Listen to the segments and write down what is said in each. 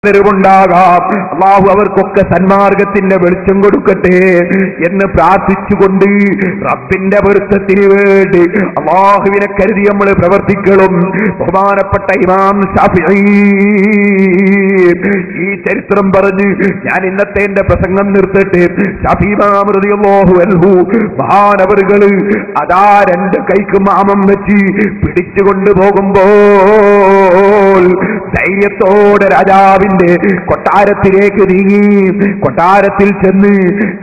ാകാം. അല്ലാഹു അവർക്കൊക്കെ സന്മാർഗത്തിന്റെ വെളിച്ചം കൊടുക്കട്ടെ എന്ന് പ്രാർത്ഥിച്ചുകൊണ്ട് റബ്ബിന്റെ പൊരുത്തത്തിന് വേണ്ടി അല്ലാഹുവിനെ കരുതി നമ്മൾ പ്രവർത്തിക്കണം. ബഹുമാനപ്പെട്ട ഇമാം ശാഫിഈ ഈ ചരിത്രം പറഞ്ഞ് ഞാൻ ഇന്നത്തെ എന്റെ പ്രസംഗം നിർത്തട്ടെ. ശാഫിഈ ഇമാം റളിയല്ലാഹു അൻഹു മഹാനവറുകള് അതാ രണ്ട് കൈക്ക് മാമം വെച്ച് പിടിച്ചുകൊണ്ട് പോകുമ്പോൾ ധൈര്യത്തോടെ രാജാവിന്റെ കൊട്ടാരത്തിലേക്ക് നീങ്ങി. കൊട്ടാരത്തിൽ ചെന്ന്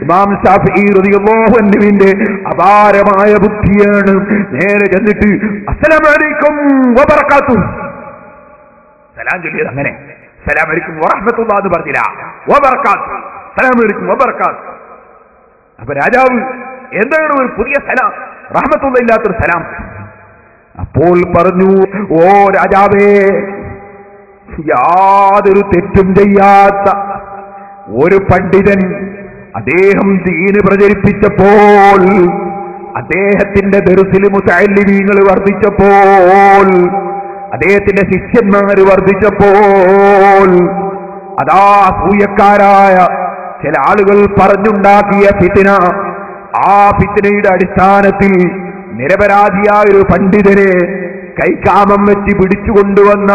ഇമാം ശാഫിഈ റളിയല്ലാഹു അൻഹുവിന്റെ അപാരമായ ബുദ്ധിയാണ്. നേരെ ചെന്നിട്ട് അസ്സലാമു അലൈക്കും വബറകാതുഹു സലാം ചൊല്ലിയത്. അങ്ങനെ സലാം അലൈക്കും വറഹ്മത്തുള്ളാഹി എന്ന് പറഞ്ഞില്ല, വബറകാതുഹു സലാം അലൈക്കും വബറകാതുഹു. അപ്പൊ രാജാവ് എന്താണ് ഒരു പുതിയ സലാം, റഹ്മത്തുള്ളാഹി ഇല്ലാത്തൊരു സലാം? അപ്പോൾ പറഞ്ഞു, ഓ രാജാവേ, യാതൊരു തെറ്റും ചെയ്യാത്ത ഒരു പണ്ഡിതൻ അദ്ദേഹം ദീന് പ്രചരിപ്പിച്ചപ്പോൾ, അദ്ദേഹത്തിന്റെ ദർസിൽ മുതഅല്ലിമീങ്ങൾ വർദ്ധിച്ചപ്പോൾ, അദ്ദേഹത്തിന്റെ ശിഷ്യന്മാര് വർദ്ധിച്ചപ്പോൾ, അതാ അസൂയക്കാരായ ചില ആളുകൾ പറഞ്ഞുണ്ടാക്കിയ ഫിത്ന, ആ ഫിത്നയുടെ അടിസ്ഥാനത്തിൽ നിരപരാധിയായ ഒരു പണ്ഡിതനെ കൈക്കാമം വെച്ച് പിടിച്ചുകൊണ്ടുവന്ന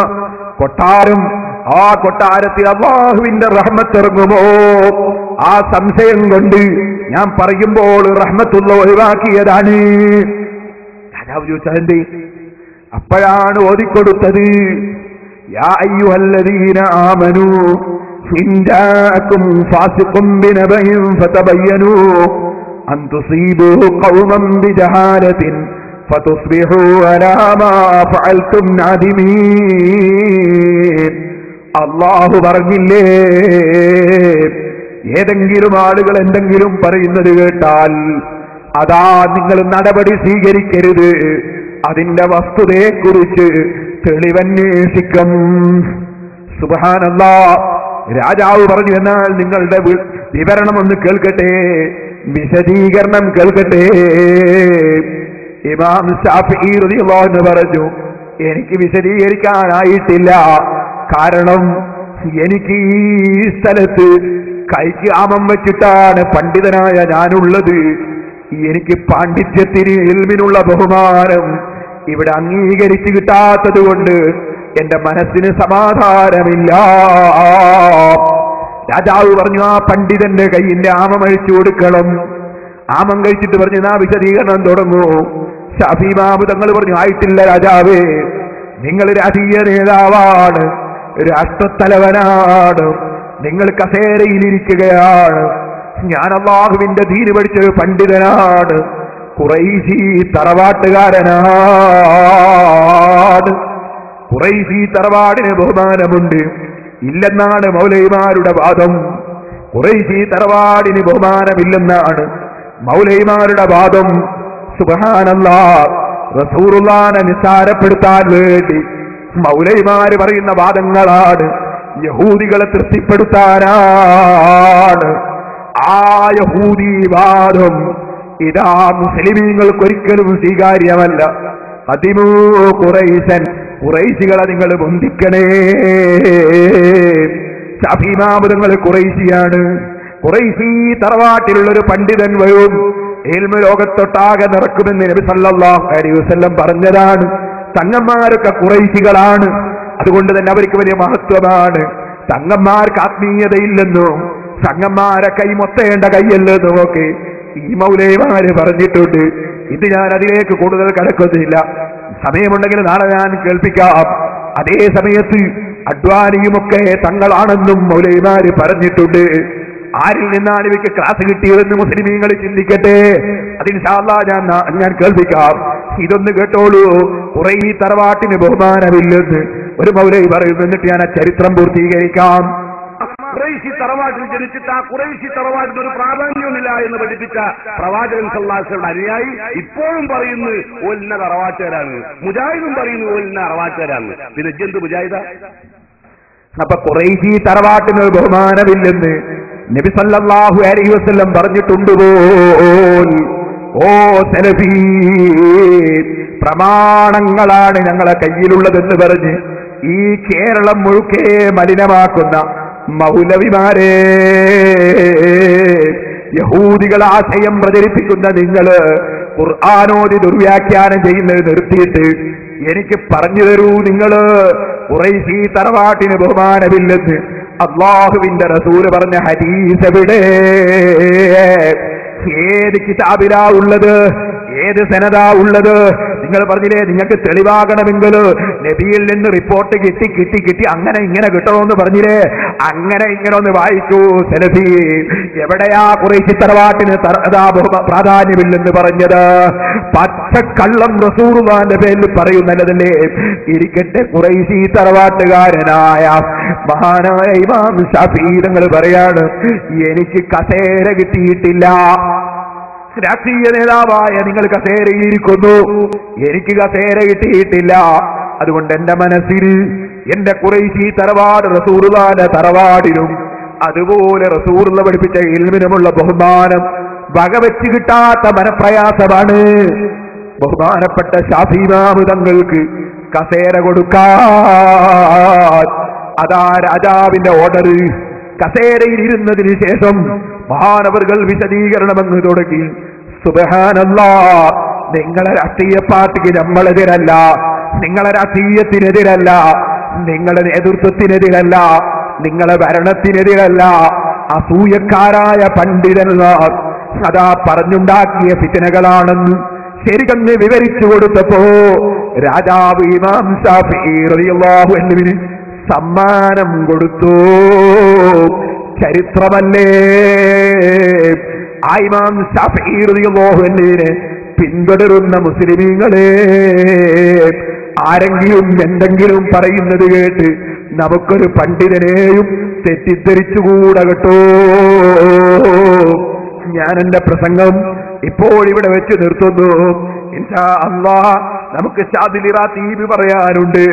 കൊട്ടാരം, ആ കൊട്ടാരത്തിൽ അല്ലാഹുവിന്റെ റഹ്മത്ത് ഇറങ്ങുമോ? ആ സംശയം കൊണ്ട് ഞാൻ പറയുമ്പോൾ റഹ്മത്തുള്ള ഒഴിവാക്കിയതാണ്. രാജാവ് ചോദിച്ചതെന്തേ? അപ്പോഴാണ് ഓതിക്കൊടുത്തത്, യാ അയ്യുഹല്ലദീന ആമനൂ ഇൻ ജാഅകും ഫാസിഖുൻ ബിനബഇൻ ഫതബയ്യനൂ അൻ തുസീബൂ ഖൗമൻ ബിജഹാലത്തിൻ ഫതുസ്ബിഹൂ അലാ മാ ഫഅൽതും നാദിമീൻ. അല്ലാഹു പറഞ്ഞില്ലേ, ഏതെങ്കിലും ആളുകൾ എന്തെങ്കിലും പറയുന്നത് കേട്ടാൽ അതാ നിങ്ങൾ നടപടി സ്വീകരിക്കരുത്, അതിന്റെ വസ്തുതയെക്കുറിച്ച് തെളിവന്വേഷിക്കും. സുബ്ഹാനല്ലാഹ്. രാജാവ് പറഞ്ഞു, എന്നാൽ നിങ്ങളുടെ വിവരണം ഒന്ന് കേൾക്കട്ടെ, വിശദീകരണം കേൾക്കട്ടെ. ഇമാം ശാഫിഈ റളിയല്ലാഹു അൻഹു പറഞ്ഞു, എനിക്ക് വിശദീകരിക്കാനായിട്ടില്ല. കാരണം എനിക്ക് ഈ സ്ഥലത്ത് കൈക്ക് ആമം വെച്ചിട്ടാണ് പണ്ഡിതനായ ഞാനുള്ളത്. എനിക്ക് പാണ്ഡിത്യത്തിന് ഇൽമിനുള്ള ബഹുമാനം ഇവിടെ അംഗീകരിച്ചു കിട്ടാത്തത് കൊണ്ട് എന്റെ മനസ്സിന് സമാധാനമില്ല. രാജാവ് പറഞ്ഞു, ആ പണ്ഡിതന്റെ കയ്യിന്റെ ആമം അഴിച്ചു കൊടുക്കണം. ആമം കഴിച്ചിട്ട് പറഞ്ഞു, നാ വിശദീകരണം തുടങ്ങൂ. ശാഫിഈ ഇമാം തങ്ങൾ പറഞ്ഞു, ആയിട്ടില്ല രാജാവേ, നിങ്ങൾ രാഷ്ട്രീയ നേതാവാണ്, രാഷ്ട്രത്തലവനാണ്, നിങ്ങൾ കസേരയിലിരിക്കുകയാണ്. ഞാൻ അല്ലാഹുവിന്റെ ദീന് പഠിച്ചൊരു പണ്ഡിതനാണ്, ഖുറൈശി തറവാട്ടുകാരനാണ്. ഖുറൈശി തറവാടിന് ബഹുമാനമുണ്ട് ഇല്ലെന്നാണ് മൗലവിമാരുടെ വാദം. ഖുറൈശി തറവാടിന് ബഹുമാനമില്ലെന്നാണ് മൗലവിമാരുടെ വാദം. സുബ്ഹാനല്ലാഹ്. റസൂലുള്ളാഹിനെ നിസ്സാരപ്പെടുത്താൻ വേണ്ടി മൗലവിമാര് പറയുന്ന വാദങ്ങളാണ്, യഹൂദികളെ തൃപ്തിപ്പെടുത്താനാണ്. ആ യഹൂദി വാദം ഇതാ മുസ്ലിമീങ്ങൾക്കൊരിക്കലും സ്വീകാര്യമല്ല. ഖദിമൂ ഖുറൈശൻ, ഖുറൈശികളെ നിങ്ങൾ ബന്ധിക്കണേ. ശാഫിഈ ഇമാം തങ്ങൾ ഖുറൈശിയാണ്. ഖുറൈശി തറവാട്ടിലുള്ളൊരു പണ്ഡിതൻ വരും, ഇൽമു ലോകത്തൊട്ടാകെ നടക്കുമെന്ന് നബി സല്ലല്ലാഹു അലൈഹി വസല്ലം പറഞ്ഞതാണ്. തങ്ങന്മാരൊക്കെ ഖുറൈശികളാണ്, അതുകൊണ്ട് തന്നെ അവർക്ക് വലിയ മഹത്വമാണ്. തങ്ങന്മാർക്ക് ആത്മീയതയില്ലെന്നും തങ്ങന്മാരെ കൈമൊത്തേണ്ട കൈയല്ലെന്നും ഒക്കെ ഈ മൗലവിമാര് പറഞ്ഞിട്ടുണ്ട്. ഇത് ഞാൻ അതിലേക്ക് കൂടുതൽ കടക്കുന്നില്ല, സമയമുണ്ടെങ്കിൽ നാളെ ഞാൻ കേൾപ്പിക്കാം. അതേ സമയത്ത് അഡ്വാനിയുമൊക്കെ തങ്ങളാണെന്നും മൗലവിമാര് പറഞ്ഞിട്ടുണ്ട്. ആരിൽ നിന്നാണ് ഇവയ്ക്ക് ക്ലാസ് കിട്ടിയതെന്ന് മുസ്ലിമീങ്ങൾ ചിന്തിക്കട്ടെ. അത് ഇൻഷാ അല്ലാഹ് ഞാൻ കേൾപ്പിക്കാം. ഇതൊന്ന് കേട്ടോളൂ. കുറെ ഈ തറവാട്ടിന് ബഹുമാനമില്ലെന്ന് ഒരു മൗലവി പറയുന്നു. എന്നിട്ട് ഞാൻ ആ ചരിത്രം പൂർത്തീകരിക്കാം. ഖുറൈശി തറവാട്ടിൽ ജനിച്ചിട്ട് ആ ഖുറൈശി തറവാട്ടിന് ഒരു പ്രാധാന്യമില്ല എന്ന് പഠിപ്പിച്ച പ്രവാചകൻ സല്ലല്ലാഹു അലൈഹി വസല്ലം അനുയായി ഇപ്പോഴും പറയുന്നു ഓലിന തറവാട്ടുകാരാണ്, മുജാഹിദും പറയുന്നു ഓലിന തറവാട്ടുകാരാണ്. പിന്നെ ജന്തു മുജാഹിദ. അപ്പൊ ഖുറൈശി തറവാട്ടിന് ബഹുമാനമില്ലെന്ന് നബി സല്ലല്ലാഹു അലൈഹി വസല്ലം പറഞ്ഞിട്ടുണ്ട് പോൽ. ഓ സലഫി, പ്രമാണങ്ങളാണ് ഞങ്ങളെ കയ്യിലുള്ളതെന്ന് പറഞ്ഞ് ഈ കേരളം മുഴുക്കെ മലിനമാക്കുന്ന മൗലവിമാരെ, യഹൂദികൾ ആശയം പ്രചരിപ്പിക്കുന്ന നിങ്ങള് ഖുർആനോദി ദുർവ്യാഖ്യാനം ചെയ്യുന്നത് നിർത്തിയിട്ട് എനിക്ക് പറഞ്ഞു തരൂ, നിങ്ങള് ഖുറൈശി തറവാട്ടിന് ബഹുമാനമില്ലെന്ന് അല്ലാഹുവിന്റെ റസൂല് പറഞ്ഞ ഹദീസ് എവിടെ? ഏത് കിതാബിലാ ഉള്ളത്? ഏത് സനദാ ഉള്ളത്? നിങ്ങൾ പറഞ്ഞില്ലേ നിങ്ങൾക്ക് തെളിവാകണമെങ്കിൽ നബിയിൽ നിന്ന് റിപ്പോർട്ട് കിട്ടി അങ്ങനെ ഇങ്ങനെ കിട്ടണമെന്ന് പറഞ്ഞില്ലേ? അങ്ങനെ ഇങ്ങനെ ഒന്ന് വായിക്കൂ സലഫി. എവിടെയാ ഖുറൈശി തറവാട്ടിന് പ്രാധാന്യമില്ലെന്ന് പറഞ്ഞത്? പച്ചക്കള്ളം റസൂലുള്ളാഹിന്റെ പേരിൽ പറയുന്നതല്ലേ? ഇരിക്കട്ടെ, ഖുറൈശി തറവാട്ടുകാരനായ മഹാനായ ഇമാം ശാഫിഈ തങ്ങൾ പറയാണ്, എനിക്ക് കസേര കിട്ടിയിട്ടില്ല. രാഷ്ട്രീയ നേതാവായ നിങ്ങൾ കസേരയിരിക്കുന്നു, എനിക്ക് കസേര കിട്ടിയിട്ടില്ല. അതുകൊണ്ട് എന്റെ മനസ്സിൽ എന്റെ ഖുറൈശി തറവാട് റസൂലുള്ളാഹിന്റെ തറവാടിനും അതുപോലെ റസൂലുള്ള പഠിപ്പിച്ച ഇൽമിനുമുള്ള ബഹുമാനം വകവെച്ച് കിട്ടാത്ത മനപ്രയാസമാണ്. ബഹുമാനപ്പെട്ട ശാഫിഈ ഇമാം തങ്ങൾക്ക് കസേര കൊടുക്കാൻ അതാ രാജാവിന്റെ ഓർഡർ. കസേരയിൽ ഇരുന്നതിന് ശേഷം മഹാനവറുകൾ വിശദീകരണമെന്ന് തുടങ്ങി. സുബ്ഹാനല്ലാഹ്, നിങ്ങളെ രാഷ്ട്രീയ പാർട്ടിക്ക് നമ്മളെതിരല്ല, നിങ്ങളെ രാഷ്ട്രീയത്തിനെതിരല്ല, നിങ്ങളുടെ നേതൃത്വത്തിനെതിരല്ല, നിങ്ങളെ ഭരണത്തിനെതിരല്ല. അസൂയക്കാരായ പണ്ഡിതന്മാർ അതാ പറഞ്ഞുണ്ടാക്കിയ ഫിത്നകളാണെന്ന് ശരിക്കങ്ങ് വിവരിച്ചു കൊടുത്തപ്പോ രാജാവ് ഇമാം ശാഫിഈ റളിയല്ലാഹു അൻഹുവിന് സമ്മാനം കൊടുത്തു. ചരിത്രമല്ലേ? ആ ഇമാം ശാഫിഈ റളിയല്ലാഹു അൻഹുവിനെ പിന്തുടരുന്ന മുസ്ലിമീങ്ങളെ, ആരെങ്കിലും എന്തെങ്കിലും പറയുന്നത് കേട്ട് നമുക്കൊരു പണ്ഡിതനെയും തെറ്റിദ്ധരിച്ചുകൂടാ കേട്ടോ. ഞാൻ എന്റെ പ്രസംഗം ഇപ്പോൾ ഇവിടെ വെച്ച് നിർത്തുന്നു. ഇൻഷാ അല്ലാഹ് നമുക്ക് ശാദിലി റാത്തീബ് പറയാനുണ്ട്.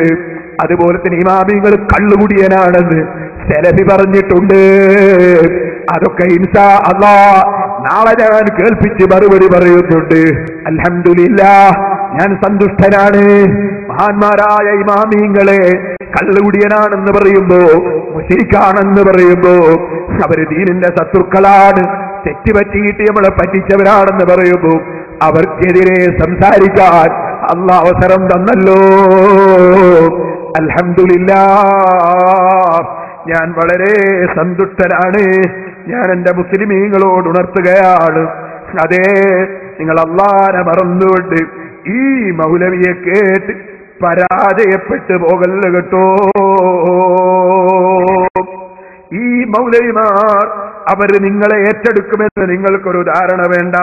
അതുപോലെ തന്നെ ഇമാമിങ്ങൾ കള്ളുകുടിയനാണെന്ന് സലഫി പറഞ്ഞിട്ടുണ്ട്. അതൊക്കെ ഇൻഷാ അല്ലാഹ് നാളെ ഞാൻ കേൾപ്പിച്ച് മറുപടി പറയുന്നുണ്ട്. അൽഹംദുലില്ലാഹ്, ഞാൻ സന്തുഷ്ടനാണ്. മഹാന്മാരായ ഇമാമിങ്ങളെ കള്ളുകുടിയനാണെന്ന് പറയുമ്പോ, മുശ്രിക്കാണെന്ന് പറയുമ്പോ, അവര് ദീനിന്റെ ശത്രുക്കളാണ്, തെറ്റുപറ്റിയിട്ട് നമ്മളെ പറ്റിച്ചവരാണെന്ന് പറയുമ്പോ അവർക്കെതിരെ സംസാരിക്കാൻ അല്ലാഹ് അവസരം തന്നല്ലോ. അൽഹംദുലില്ലാഹ്, ഞാൻ വളരെ സന്തുഷ്ടനാണ്. ഞാൻ എന്റെ മുസ്ലിമീങ്ങളോട് ഉണർത്തുകയാണ്, അതേ, നിങ്ങൾ അല്ലാഹനെ മറന്നുകൊണ്ട് ഈ മൗലവിയെ കേട്ട് പരാജയപ്പെട്ടു പോകല്ല കേട്ടോ. ഈ മൗലവിമാർ അവർ നിങ്ങളെ ഏറ്റെടുക്കുമെന്ന് നിങ്ങൾക്കൊരു ധാരണ വേണ്ട.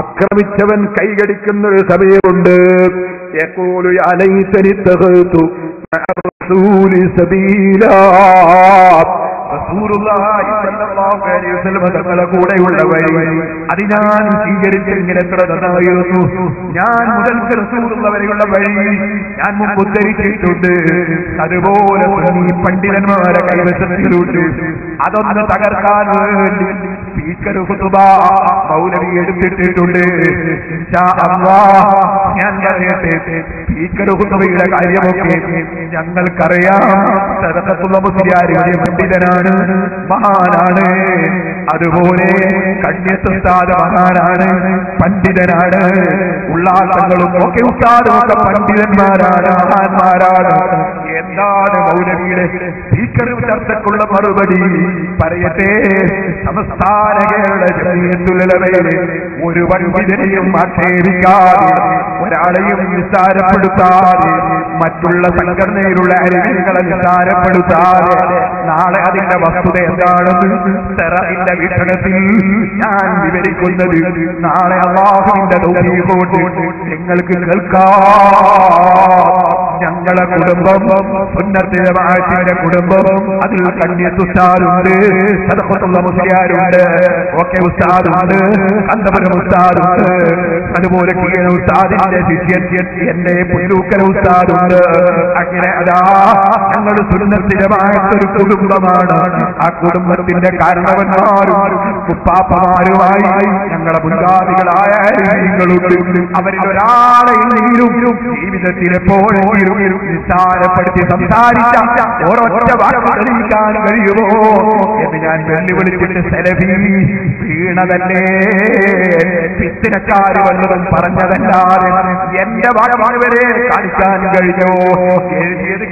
ആക്രമിച്ചവൻ കൈകടിക്കുന്നൊരു സമയമുണ്ട്. യഖൂലു യാ ലൈതനി തഖൽതു മഅ റസൂലി സബീലാ. റസൂലുള്ളാഹി സ്വല്ലല്ലാഹു അലൈഹി വസല്ലം തങ്ങളുടെ കൂടെയുള്ള വഴി അത് ഞാൻ സ്വീകരിച്ചെങ്കിൽ എത്ര നന്നായിരുന്നു. ഞാൻ മുതൽക്ക് റസൂലുള്ള വരെയുള്ള വഴി ഞാൻ മുമ്പ് ഉദ്ധരിച്ചിട്ടുണ്ട്. അതുപോലെ ഈ പണ്ഡിതന്മാരെ കൈവശത്തിലുണ്ട്. അതൊന്ന് തകർക്കാൻ വേണ്ടി സ്പീക്കർ ഖുതുബ മൗലവി എടുത്തിട്ടുണ്ട്. ഇൻഷാ അല്ലാഹ് ഞാൻ പറയട്ടെ, സ്പീക്കർ ഖുതുബയുടെ കാര്യമൊക്കെ ഞങ്ങൾക്കറിയാം. സദഖത്തുൽ മുസ്ലിയാർ വലിയ പണ്ഡിതനാണ്, മഹാനാണ്. അതുപോലെ കണ്യത്ത് ഉസ്താദ് മഹാനാണ്, പണ്ഡിതനാണ്. ഉള്ളാട്ടങ്ങളും ഒക്കെ ഉസ്താദും ഒക്കെ പണ്ഡിതന്മാരാണ്, മഹാന്മാരാണ്. എന്താണ് മൗലവിയുടെ സ്പീക്കർ ചർച്ചക്കുള്ള മറുപടി? പറയട്ടെ, സംസ്ഥാന കേരള ജമിയത്തുൽ ഉലമയിലെ ഒരു പണ്ഡിതനെയും ആക്ഷേപിക്കാതെ, ഒരാളെയും നിസ്സാരപ്പെടുത്താതെ, മറ്റുള്ള സംഘടനയിലുള്ള അരികളെ നിസ്സാരപ്പെടുത്താതെ, നാളെ അതിന്റെ വസ്തുത എന്താണെന്ന് തെറഹിന്റെ വീക്ഷണത്തിൽ ഞാൻ വിവരിക്കുന്നത് നാളെ അല്ലാഹുവിന്റെ തൗഫീഖ് കൊണ്ട് നിങ്ങൾക്ക് കേൾക്കാം. ഞങ്ങളെ കുടുംബം സുന്നത്ത് ജമാഅത്തിന്റെ കുടുംബം. അതിൽ കണ്ണിയത്ത് ഉസ്താദുണ്ട്, സദഖത്തുള്ള മുസ്ലിയാരുണ്ട്, ഓക്കെ ഉസ്താദുണ്ട്, അന്തപുരം ഉസ്താദുണ്ട്, അതുപോലെ കീഴ ഉസ്താദിന്റെ ശിഷ്യൻ എന്റെ പുല്ലൂക്കൽ ഉസ്താദുണ്ട്. അങ്ങനെ അതാ ഞങ്ങൾ സുന്നത്ത് ജമാഅത്തൊരു കുടുംബമാണ്. ആ കുടുംബത്തിന്റെ കാരണവന്മാരും ഉപ്പാപ്പമാരുമായി ഞങ്ങളെ മുൻഗാമികളായ നിങ്ങളുണ്ട്. അവരിൽ ഒരാളെങ്കിലും ജീവിതത്തിൽ എപ്പോഴെങ്കിലും നിസ്സാരപ്പെടുത്തി സംസാരിച്ച ഒരൊറ്റ വാക്ക് തെളിയിക്കാൻ കഴിയുമോ എന്ന് ഞാൻ വെല്ലുവിളിച്ചിട്ട് സലഫി വീണതല്ലേ, പിത്തിനക്കാര് വല്ലതും പറഞ്ഞതല്ലാതെ എന്റെ വാക്ക് വരെ കാണിക്കാൻ കഴിഞ്ഞോ? എഴുതിയത്